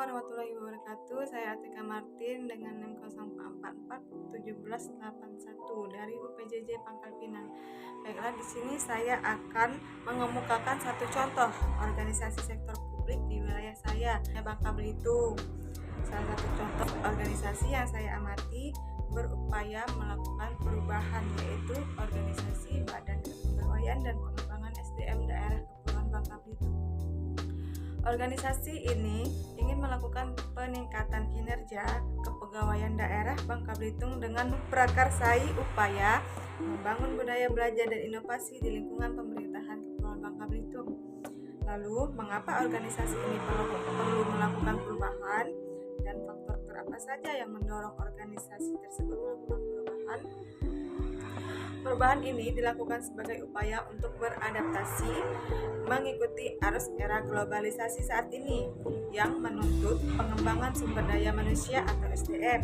warahmatullahi wabarakatuh. Saya Atika Martin dengan NIM 04441781 dari UPJJ Pangkal Pinang. Baiklah, di sini saya akan mengemukakan satu contoh organisasi sektor publik di wilayah saya, Bangka Belitung. Salah satu contoh organisasi yang saya amati berupaya melakukan perubahan, yaitu organisasi Badan Kepegawaian dan Pengembangan SDM Daerah Kepulauan Bangka Belitung. Organisasi ini ingin melakukan peningkatan kinerja kepegawaian daerah Bangka Belitung dengan memprakarsai upaya membangun budaya belajar dan inovasi di lingkungan pemerintahan Kepulauan Bangka Belitung. Lalu, mengapa organisasi ini perlu melakukan perubahan dan faktor apa saja yang mendorong organisasi tersebut melakukan perubahan? Perubahan ini dilakukan sebagai upaya untuk beradaptasi mengikuti arus era globalisasi saat ini yang menuntut pengembangan sumber daya manusia atau SDM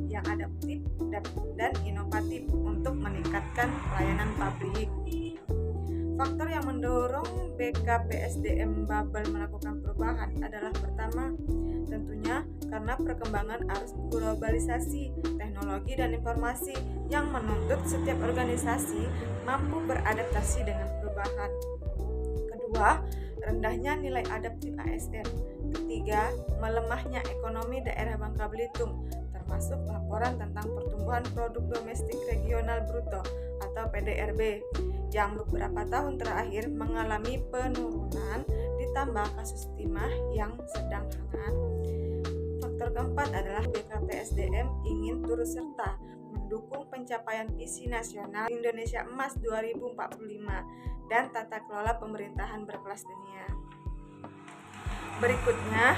yang adaptif dan inovatif untuk meningkatkan pelayanan publik. Faktor yang mendorong BKPSDM Babel melakukan perubahan adalah pertama, tentunya karena perkembangan arus globalisasi, teknologi dan informasi yang menuntut setiap organisasi mampu beradaptasi dengan perubahan. Kedua, rendahnya nilai adaptif ASN. Ketiga, melemahnya ekonomi daerah Bangka Belitung, termasuk laporan tentang pertumbuhan produk domestik regional bruto atau PDRB yang beberapa tahun terakhir mengalami penurunan ditambah kasus timah yang sedang hangat. Faktor keempat adalah BKPSDM ingin turut serta mendukung pencapaian visi nasional Indonesia Emas 2045 dan tata kelola pemerintahan berkelas dunia. Berikutnya,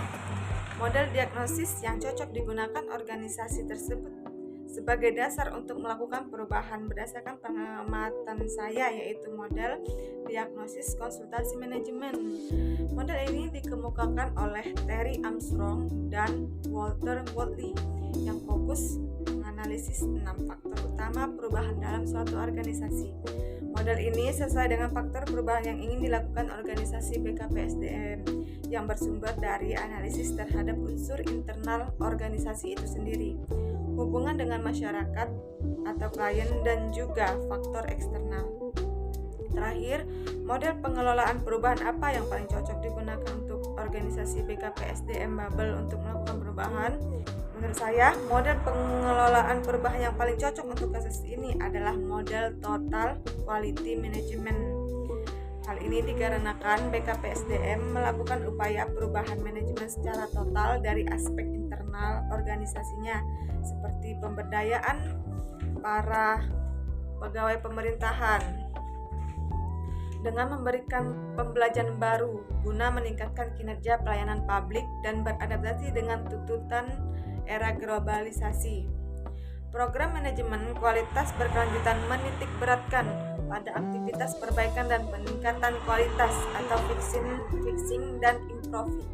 model diagnosis yang cocok digunakan organisasi tersebut sebagai dasar untuk melakukan perubahan berdasarkan pengamatan saya, yaitu model diagnosis konsultasi manajemen. Model ini dikemukakan oleh Terry Armstrong dan Walter Wootley yang fokus menganalisis 6 faktor utama perubahan dalam suatu organisasi. Model ini sesuai dengan faktor perubahan yang ingin dilakukan organisasi BKPSDM yang bersumber dari analisis terhadap unsur internal organisasi itu sendiri, hubungan dengan masyarakat atau klien, dan juga faktor eksternal. Terakhir, model pengelolaan perubahan apa yang paling cocok digunakan untuk organisasi BKPSDM Babel untuk melakukan perubahan? Menurut saya, model pengelolaan perubahan yang paling cocok untuk kasus ini adalah model Total Quality Management. Hal ini dikarenakan BKPSDM melakukan upaya perubahan manajemen secara total dari aspek internal organisasinya, seperti pemberdayaan para pegawai pemerintahan dengan memberikan pembelajaran baru guna meningkatkan kinerja pelayanan publik dan beradaptasi dengan tuntutan era globalisasi. Program manajemen kualitas berkelanjutan menitik beratkan pada aktivitas perbaikan dan peningkatan kualitas atau fixing dan improving.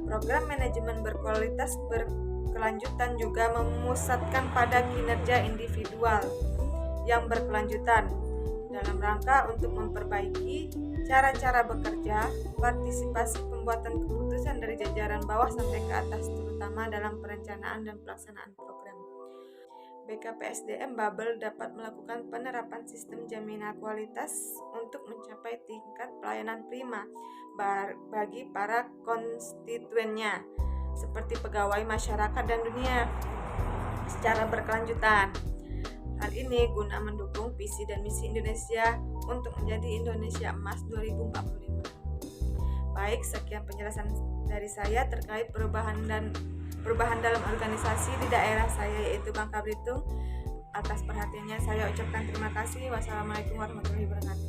Program manajemen berkualitas berkelanjutan juga memusatkan pada kinerja individual yang berkelanjutan dalam rangka untuk memperbaiki cara-cara bekerja, partisipasi pembuatan keputusan dari jajaran bawah sampai ke atas, terutama dalam perencanaan dan pelaksanaan program. BKPSDM Babel dapat melakukan penerapan sistem jaminan kualitas untuk mencapai tingkat pelayanan prima bagi para konstituennya, seperti pegawai, masyarakat, dan dunia secara berkelanjutan. Hal ini guna mendukung visi dan misi Indonesia untuk menjadi Indonesia Emas 2045. Baik, sekian penjelasan dari saya terkait perubahan dalam organisasi di daerah saya, yaitu Bangka Belitung. Atas perhatiannya saya ucapkan terima kasih. Wassalamualaikum warahmatullahi wabarakatuh.